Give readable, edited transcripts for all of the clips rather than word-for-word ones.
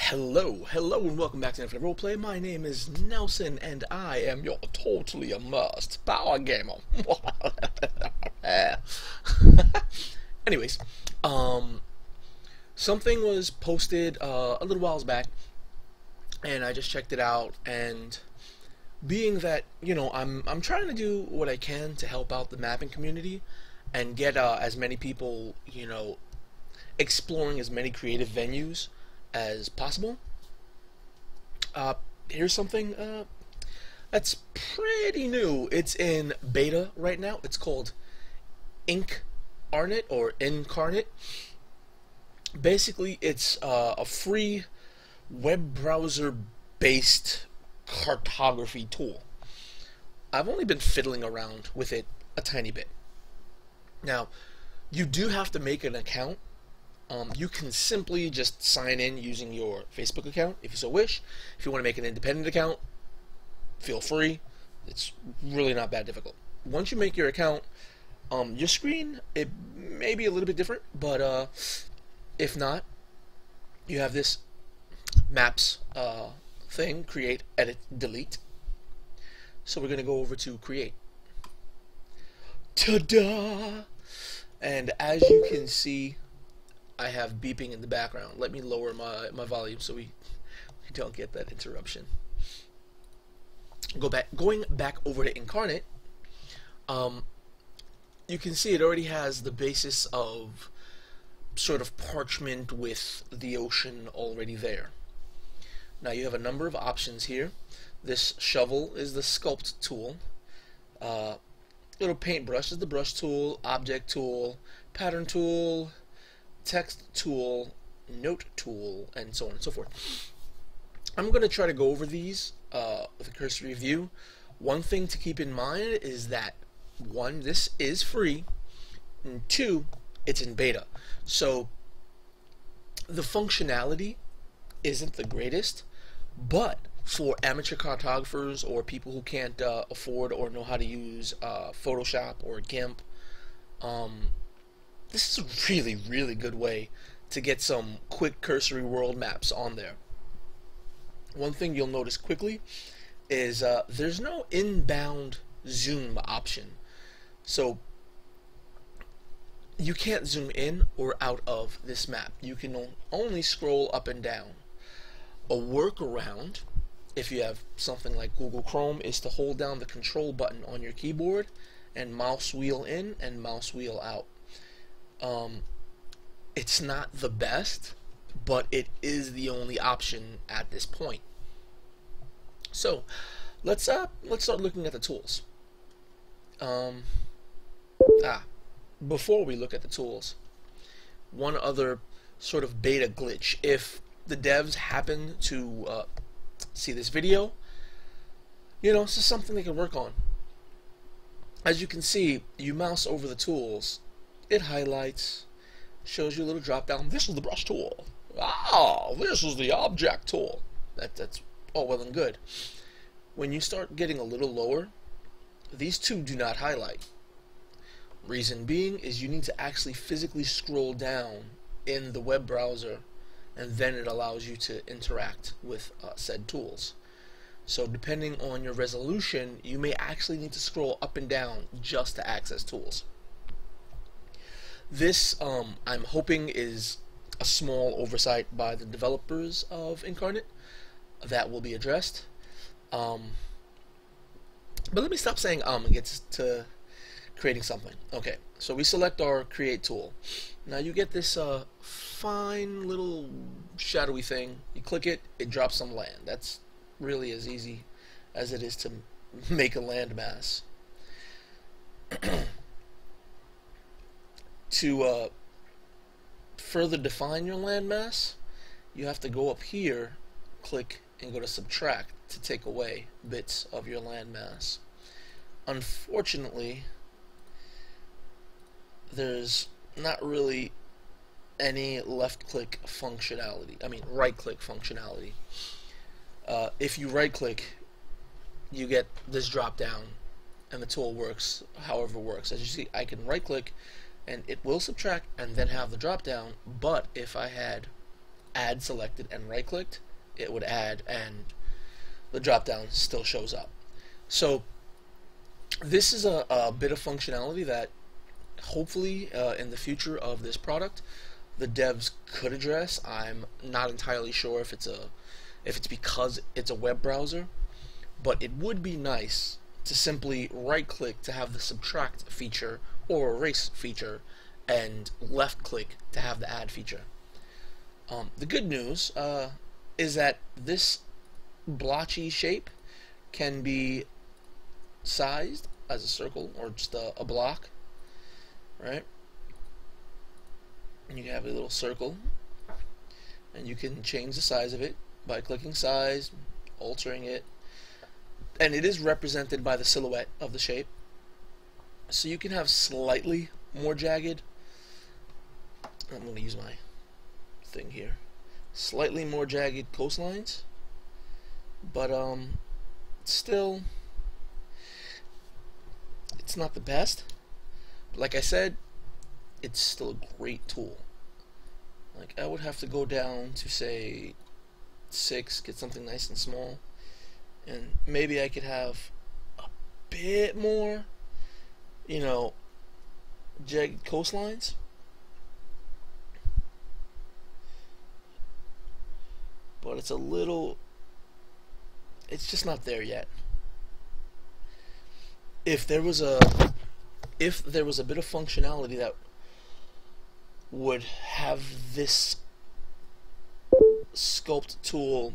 Hello, and welcome back to Infinite Roleplay. My name is Nelson, and I am your totally immersed power gamer. Anyways, something was posted a little whiles back, and I just checked it out. And being that I'm trying to do what I can to help out the mapping community and get as many people exploring as many creative venues as possible. Here's something that's pretty new. It's in beta right now. It's called InKarnate. Basically, it's a free web browser based cartography tool. I've only been fiddling around with it a tiny bit. Now, you do have to make an account. You can simply just sign in using your Facebook account if you so wish. If you want to make an independent account, feel free. It's really not that difficult. Once you make your account, your screen, it may be a little bit different, but if not, you have this maps thing, create, edit, delete. So we're going to go over to create. Ta-da! And as you can see, I have beeping in the background. Let me lower my volume so we don't get that interruption. Going back over to InKarnate, you can see it already has the basis of sort of parchment with the ocean already there. Now you have a number of options here. This shovel is the sculpt tool. Little paintbrush is the brush tool, object tool, pattern tool, text tool, note tool, and so on and so forth. I'm going to try to go over these with a cursory view. One thing to keep in mind is that, one, this is free, and two, it's in beta. So the functionality isn't the greatest, but for amateur cartographers or people who can't afford or know how to use Photoshop or GIMP, this is a really good way to get some quick cursory world maps on there. One thing you'll notice quickly is there's no inbound zoom option. So you can't zoom in or out of this map. You can only scroll up and down. A workaround, if you have something like Google Chrome, is to hold down the control button on your keyboard and mouse wheel in and mouse wheel out. It's not the best, but it is the only option at this point. So let's start looking at the tools. Before we look at the tools, one other sort of beta glitch. If the devs happen to see this video, this is something they can work on. As you can see, you mouse over the tools, it highlights, shows you a little drop down. This is the brush tool. This is the object tool. That's all well and good. When you start getting a little lower, these two do not highlight. Reason being is you need to actually physically scroll down in the web browser, and then it allows you to interact with said tools. So depending on your resolution, you may actually need to scroll up and down just to access tools. This, I'm hoping, is a small oversight by the developers of InKarnate that will be addressed. But let me stop saying and get to creating something. Okay, so we select our create tool. Now you get this fine little shadowy thing. You click it, it drops some land. That's really as easy as it is to make a landmass. To further define your landmass, you have to go up here, click, and go to subtract to take away bits of your landmass. Unfortunately, there's not really any left-click functionality. I mean, right-click functionality. If you right-click, you get this drop-down, and the tool works however it works. As you see, I can right-click, and it will subtract and then have the drop-down. But if I had add selected and right clicked, it would add and the drop down still shows up. So this is a bit of functionality that hopefully in the future of this product the devs could address. I'm not entirely sure if it's because it's a web browser, but it would be nice to simply right click to have the subtract feature or erase feature and left click to have the add feature. The good news is that this blotchy shape can be sized as a circle or just a block, right? And you have a little circle, and you can change the size of it by clicking size, altering it, and it is represented by the silhouette of the shape. So you can have slightly more jagged. I'm going to use my thing here. Slightly more jagged coastlines, but still, it's not the best. But like I said, it's still a great tool. Like, I would have to go down to say 6, get something nice and small, and maybe I could have a bit more, you know, jagged coastlines. But it's just not there yet. If there was a bit of functionality that would have this sculpt tool,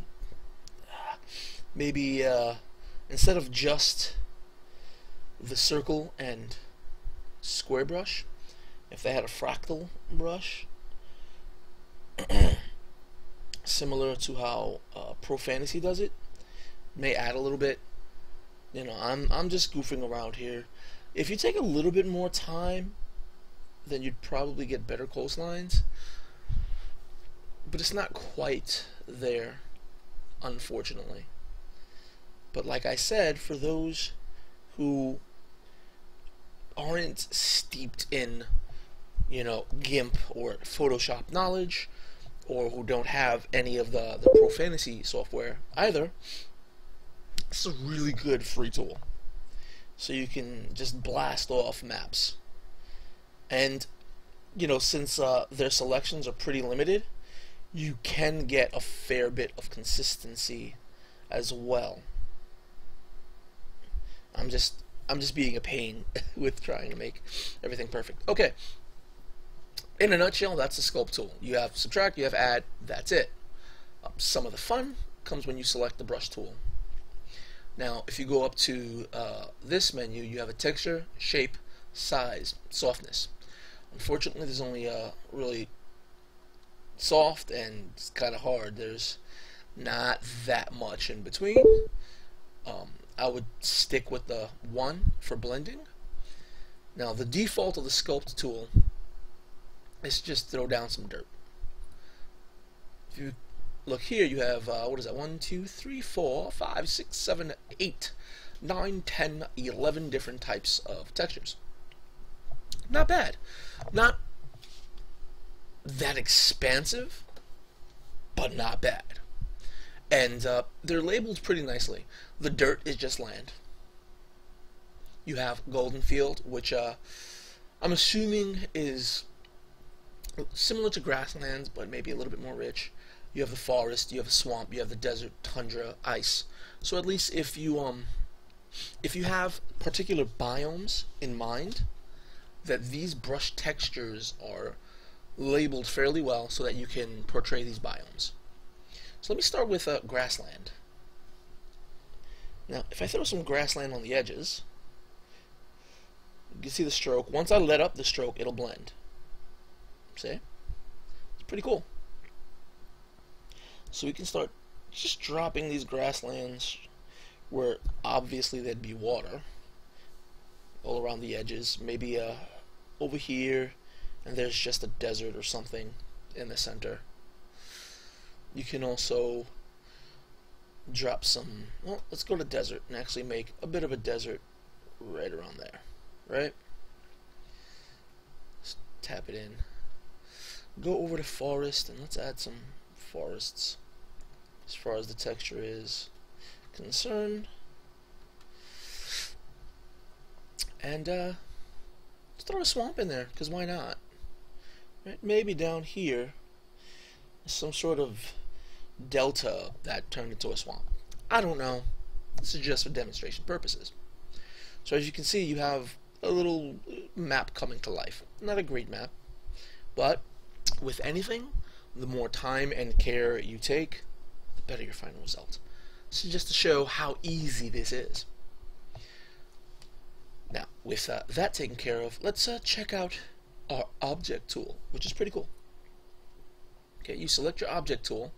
maybe instead of just the circle and square brush, if they had a fractal brush, similar to how Pro Fantasy does it, may add a little bit. You know, I'm just goofing around here. If you take a little bit more time, then you'd probably get better coastlines, but it's not quite there, unfortunately. But like I said, for those who aren't steeped in, you know, GIMP or Photoshop knowledge, or who don't have any of the Pro Fantasy software either, it's a really good free tool. So you can just blast off maps. And, you know, since their selections are pretty limited, you can get a fair bit of consistency as well. I'm just being a pain with trying to make everything perfect. Okay. In a nutshell, that's the sculpt tool. You have subtract, you have add, that's it. Some of the fun comes when you select the brush tool. Now, if you go up to this menu, you have a texture, shape, size, softness. Unfortunately, there's only really soft and it's kind of hard. There's not that much in between. I would stick with the 1 for blending. Now, the default of the sculpt tool is just throw down some dirt. If you look here, you have what is that? 1, 2, 3, 4, 5, 6, 7, 8, 9, 10, 11 different types of textures. Not bad. Not that expansive, but not bad. And they're labeled pretty nicely. The dirt is just land. You have golden field, which I'm assuming is similar to grasslands, but maybe a little bit more rich. You have the forest, you have the swamp, you have the desert, tundra, ice. So at least if you have particular biomes in mind, that these brush textures are labeled fairly well so that you can portray these biomes. So let me start with grassland. Now, if I throw some grassland on the edges, you can see the stroke. Once I let up the stroke, it'll blend. See? It's pretty cool. So we can start just dropping these grasslands where obviously there'd be water all around the edges. Maybe over here, and there's just a desert or something in the center. You can also drop some, well, let's go to desert and actually make a bit of a desert right around there, right? Just tap it in. Go over to forest and let's add some forests as far as the texture is concerned. And let's throw a swamp in there, because why not? Right? Maybe down here some sort of delta that turned into a swamp. I don't know. This is just for demonstration purposes. So as you can see, you have a little map coming to life. Not a great map, but with anything, the more time and care you take, the better your final result. So just to show how easy this is. Now, with that taken care of, let's check out our object tool, which is pretty cool. Okay, you select your object tool,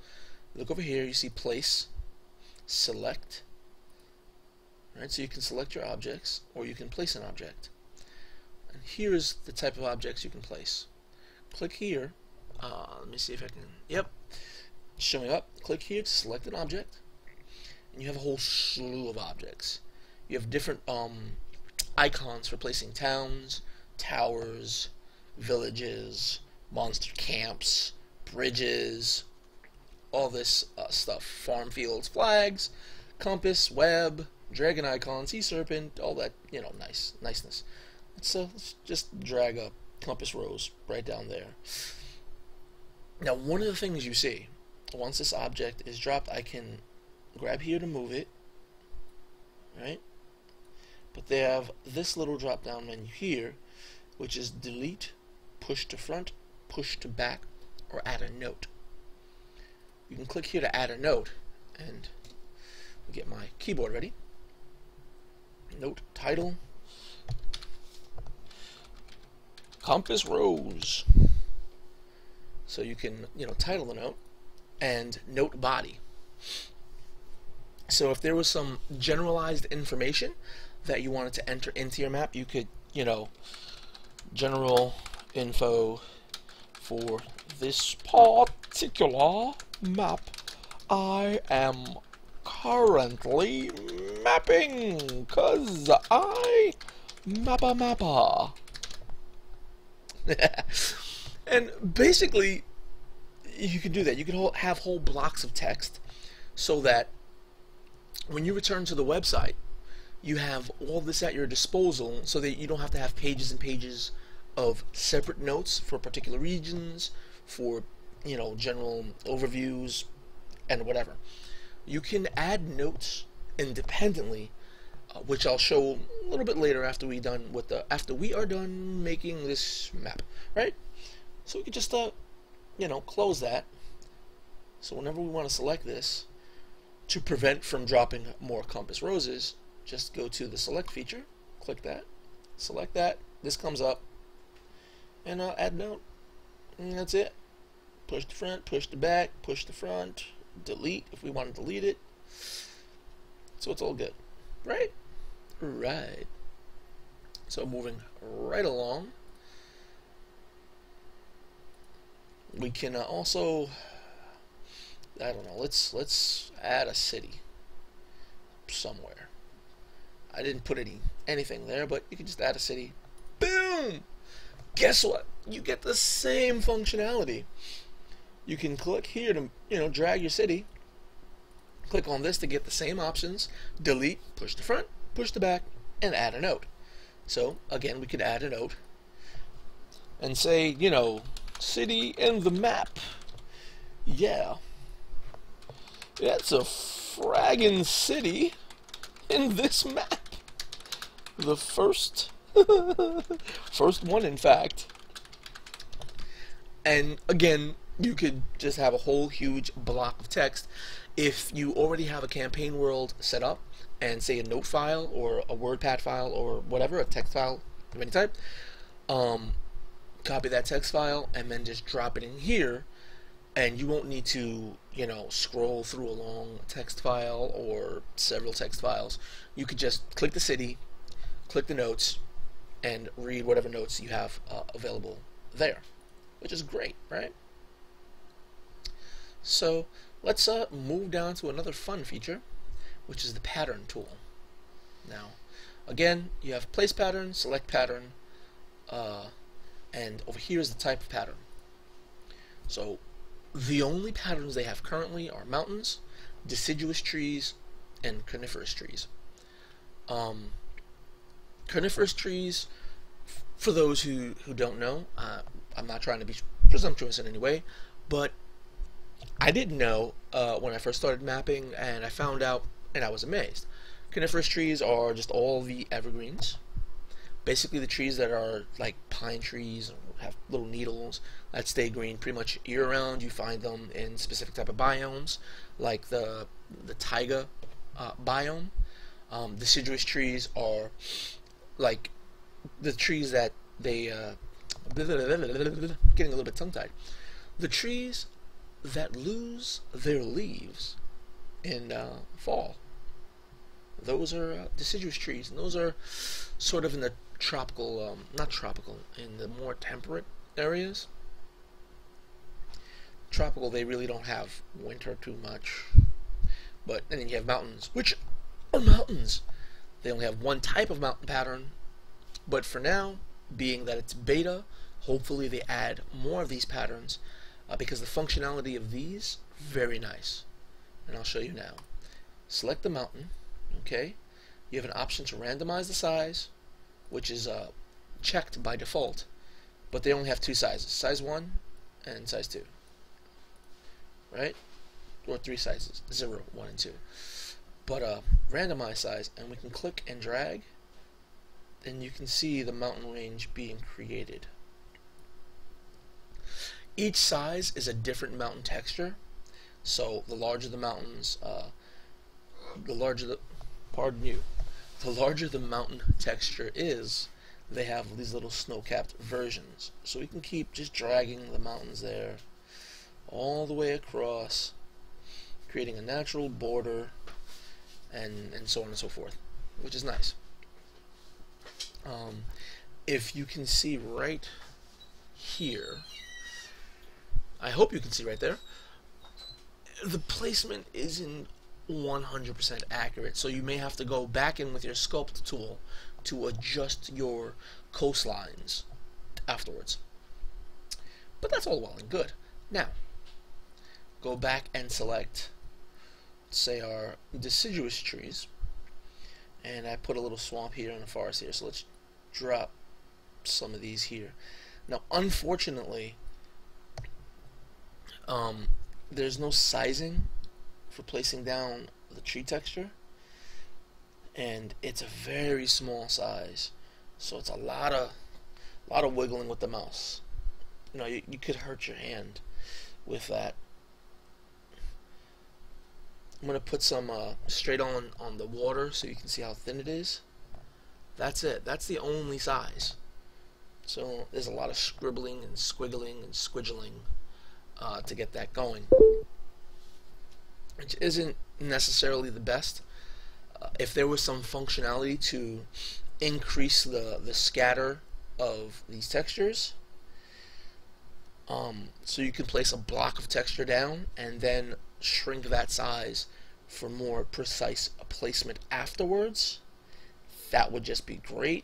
look over here, you see place, select. Right, so you can select your objects, or you can place an object. And here's the type of objects you can place. Click here. Let me see if I can. Yep, showing up. Click here to select an object, and you have a whole slew of objects. You have different icons for placing towns, towers, villages, monster camps, bridges, all this stuff. Farm fields, flags, compass, web, dragon icon, sea serpent, all that, you know, niceness. Let's just drag a compass rose right down there. Now, one of the things you see, once this object is dropped, I can grab here to move it, right? But they have this little drop down menu here, which is delete, push to front, push to back, or add a note. You can click here to add a note, and I'll get my keyboard ready. Note title, compass rose. So you can, you know, title the note, and note body. So if there was some generalized information that you wanted to enter into your map, you could, you know, general info for this particular map I am currently mapping, 'cause I MAPPA. And basically, you can do that. You can have whole blocks of text so that when you return to the website, you have all this at your disposal so that you don't have to have pages and pages of separate notes for particular regions, for, you know, general overviews and whatever. You can add notes independently, which I'll show a little bit later after we are done making this map, right? So we can just you know, close that. So whenever we want to select this, to prevent from dropping more compass roses, just go to the select feature, click that, select that, this comes up, and add note, and that's it. Push to front, push to back, push to front, delete if we want to delete it. So it's all good, right? Right. So moving right along, we can also, I don't know, let's add a city somewhere. I didn't put anything there, but you can just add a city. Boom! Guess what? You get the same functionality. You can click here to, you know, drag your city. Click on this to get the same options. Delete, push to front, push to back, and add a note. So again, we could add a note and say, you know, city in the map. Yeah. It's a fraggin' city in this map. The first one, in fact. And again, you could just have a whole huge block of text. If you already have a campaign world set up, and say a note file or a WordPad file or whatever, a text file of any type, copy that text file and then just drop it in here, and you won't need to, you know, scroll through a long text file or several text files. You could just click the city, click the notes, and read whatever notes you have available there, which is great, right? So let's move down to another fun feature, which is the pattern tool. Now, again, you have place pattern, select pattern, and over here is the type of pattern. So The only patterns they have currently are mountains, deciduous trees, and coniferous trees. Um, Coniferous trees, for those who don't know, I'm not trying to be presumptuous in any way, but I didn't know when I first started mapping, and I found out, and I was amazed. Coniferous trees are just all the evergreens, basically the trees that are like pine trees, or have little needles that stay green pretty much year round. You find them in specific type of biomes, like the taiga biome. Deciduous trees are like the trees that they getting a little bit tongue tied. The trees that lose their leaves in fall. Those are deciduous trees, and those are sort of in the tropical, not tropical, in the more temperate areas. Tropical, they really don't have winter too much. But, and then you have mountains, which are mountains. They only have one type of mountain pattern, but for now, being that it's beta, hopefully they add more of these patterns, because the functionality of these, very nice. And I'll show you now. Select the mountain, okay? You have an option to randomize the size, which is checked by default, but they only have two sizes, size 1 and size 2, right? Or 3 sizes, 0, 1, and 2. But randomize size, and we can click and drag, and you can see the mountain range being created. Each size is a different mountain texture, so the larger the mountains, the larger the mountain texture is, they have these little snow-capped versions. So we can keep just dragging the mountains there all the way across, creating a natural border, and so on and so forth, which is nice. If you can see right here, I hope you can see right there, the placement isn't 100% accurate, so you may have to go back in with your sculpt tool to adjust your coastlines afterwards. But that's all well and good. Now, go back and select, say, our deciduous trees, and I put a little swamp here and a forest here, so let's drop some of these here. Now, unfortunately, there's no sizing for placing down the tree texture, and it's a very small size, so it's a lot of wiggling with the mouse. You know, you could hurt your hand with that. I'm gonna put some straight on the water so you can see how thin it is. That's it. That's the only size. So there's a lot of scribbling and squiggling and squidgling to get that going, which isn't necessarily the best. If there was some functionality to increase the scatter of these textures, so you can place a block of texture down and then shrink that size for more precise placement afterwards, that would just be great.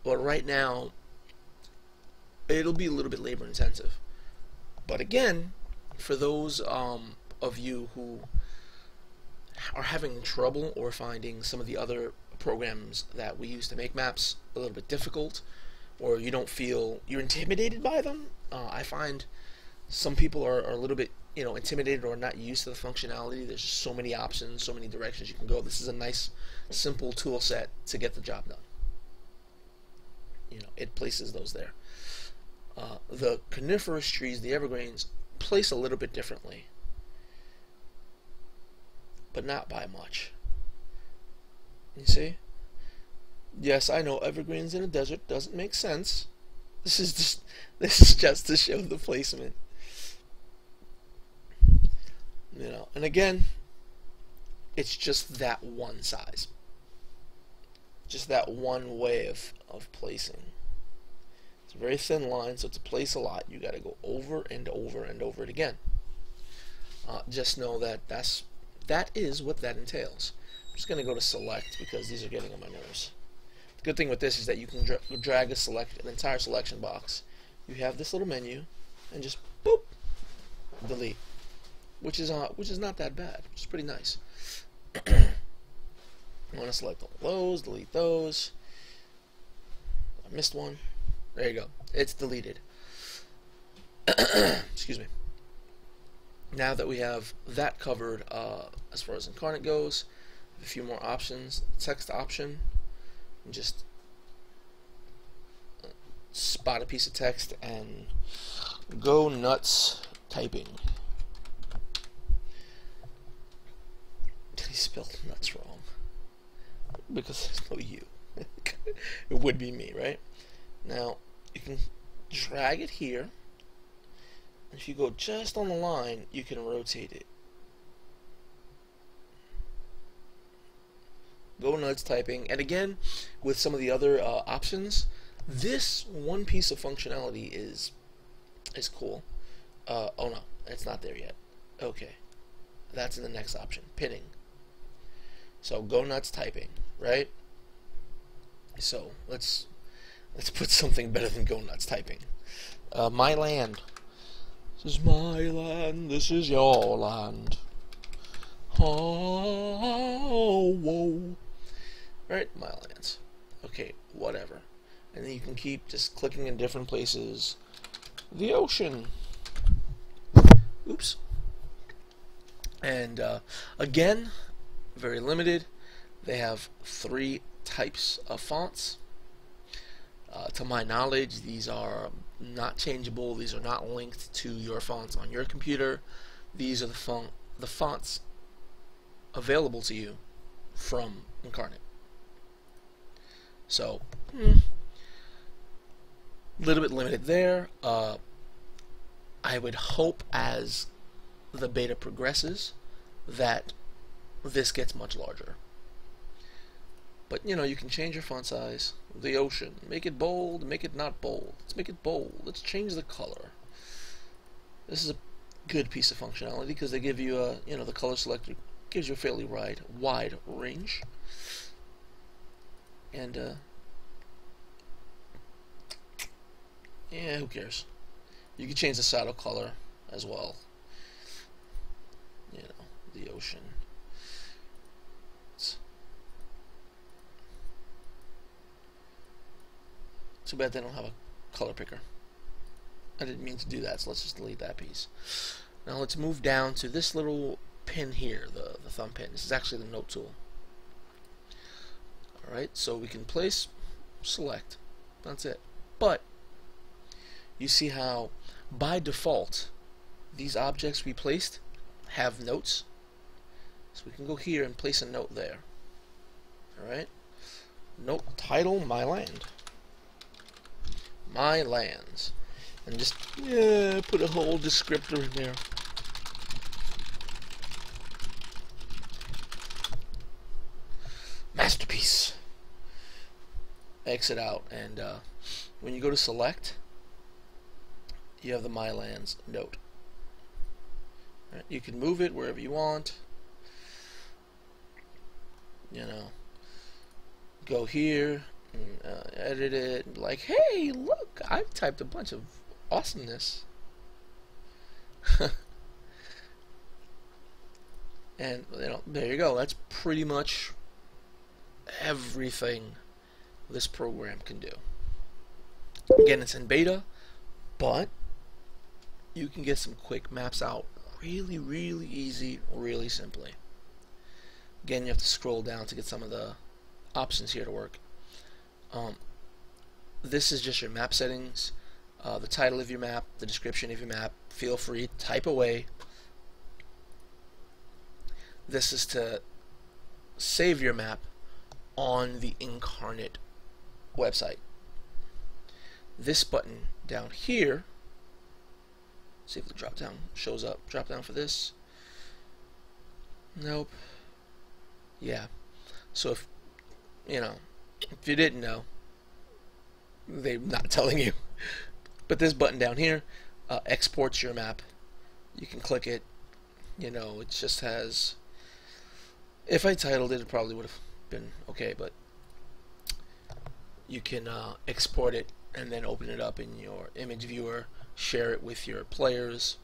But right now, it'll be a little bit labor intensive. But again, for those of you who are having trouble or finding some of the other programs that we use to make maps a little bit difficult, or you don't feel you're intimidated by them, I find some people are a little bit, intimidated or not used to the functionality. There's just so many options, so many directions you can go. This is a nice, simple tool set to get the job done. It places those there. The coniferous trees, the evergreens, place a little bit differently, but not by much. You see? Yes, I know evergreens in a desert doesn't make sense. This is just to show the placement. And again, it's just that one size. Just that one way of placing. It's a very thin line, so to place a lot, you got to go over and over and over it again. Just know that is what that entails. I'm just going to go to select because these are getting on my nerves. The good thing with this is that you can drag an entire selection box. You have this little menu, and just boop, delete, which is not that bad. It's pretty nice. I want to select all those, delete those. I missed one. There you go. It's deleted. Excuse me. Now that we have that covered, as far as InKarnate goes, a few more options. Text option, and just spot a piece of text and go nuts typing. He spelled nuts wrong because there's no U. It would be me, right? Now you can drag it here. If you go just on the line, you can rotate it. Go nuts typing. And again, with some of the other options, this one piece of functionality is cool. Oh no, it's not there yet. Okay, that's in the next option, pinning. So go nuts typing, right? So let's put something better than go nuts typing. My land. This is my land, this is your land. Oh, whoa. Right, my lands. Okay, whatever. And then you can keep just clicking in different places. The ocean. Oops. And again, very limited. They have 3 types of fonts. To my knowledge, these are not changeable. These are not linked to your fonts on your computer. These are the fonts available to you from InKarnate. So, a little bit limited there. I would hope as the beta progresses that this gets much larger. But you know, you can change your font size. The ocean, make it bold, make it not bold. Let's make it bold. Let's change the color. This is a good piece of functionality because they give you a, the color selector gives you a fairly wide range. And yeah, who cares? You can change the saddle color as well. The ocean. Too bad they don't have a color picker. I didn't mean to do that, so let's just delete that piece. Now let's move down to this little pin here, the thumb pin. This is actually the note tool. Alright, so we can place, select. That's it. But you see how by default these objects we placed have notes. So we can go here and place a note there. Alright? Note title, my land. My lands. And just put a whole descriptor in there. Masterpiece. Exit out, and when you go to select, you have the My Lands note. Right, you can move it wherever you want. Go here. Edit it, like, hey, look, I've typed a bunch of awesomeness. And there you go. That's pretty much everything this program can do. Again, it's in beta, but you can get some quick maps out really, really easy, really simply. Again, you have to scroll down to get some of the options here to work. This is just your map settings, the title of your map, the description of your map. Feel free, type away. This is to save your map on the InKarnate website. This button down here, see if the drop down shows up. Drop down for this. Nope. Yeah. So if you didn't know, they're not telling you. But this button down here exports your map. You can click it. It just has. If I titled it, it probably would have been okay, but you can export it and then open it up in your image viewer share it with your players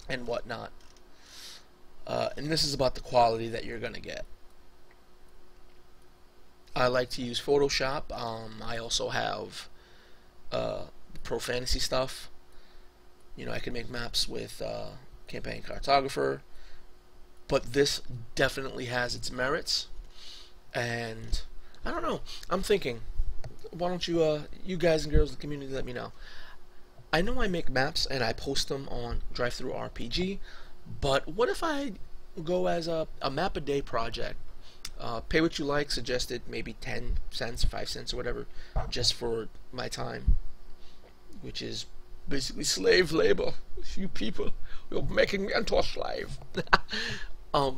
and whatnot. And this is about the quality that you're gonna get. I like to use Photoshop. I also have Pro Fantasy stuff. You know, I can make maps with Campaign Cartographer, but this definitely has its merits. And I don't know. I'm thinking, why don't you, you guys and girls in the community, let me know. I know I make maps and I post them on DriveThruRPG, but what if I go as a map a day project? Pay what you like, suggested maybe 10 cents, 5 cents, or whatever, just for my time, which is basically slave labor. You people, you're making me into a slave. I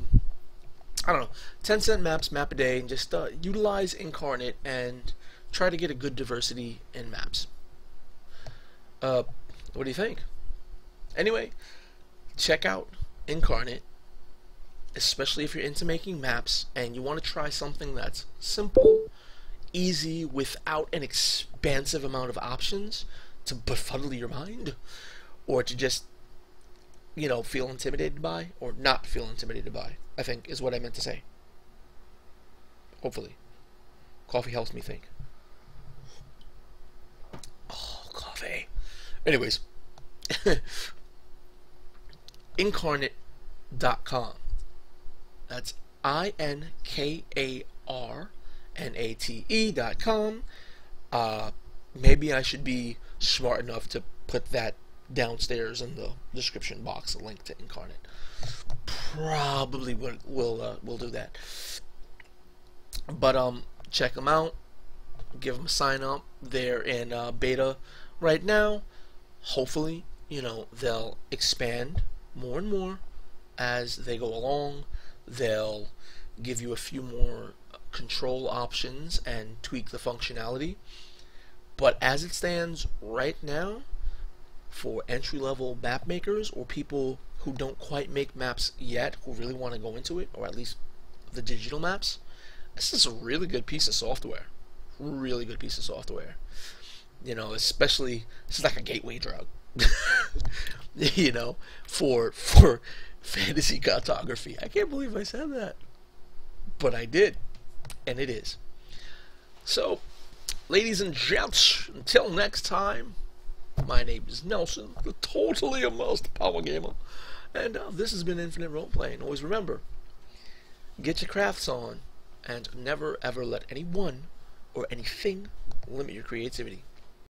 don't know, 10-cent maps, map a day, and just utilize InKarnate and try to get a good diversity in maps. What do you think? Anyway, check out InKarnate, especially if you're into making maps and you want to try something that's simple, easy, without an expansive amount of options to befuddle your mind, or to just, you know, feel intimidated by, or not feel intimidated by, I think is what I meant to say. Hopefully. Coffee helps me think. Oh, coffee. Anyways. InKarnate.com. That's InKarnate.com. Maybe I should be smart enough to put that downstairs in the description box, a link to InKarnate. Probably we'll do that. But check them out. Give them a sign up. They're in beta right now. Hopefully, you know, they'll expand more and more as they go along. They'll give you a few more control options and tweak the functionality. But as it stands right now, for entry-level map makers or people who don't quite make maps yet, who really want to go into it, or at least the digital maps, this is a really good piece of software. Really good piece of software. You know, especially, this is like a gateway drug. You know, for fantasy cartography. I can't believe I said that. But I did. And it is. So, ladies and gents, until next time, my name is Nelson, the totally immersed power gamer, and this has been Infinite Roleplay. And always remember, get your crafts on, and never ever let anyone or anything limit your creativity.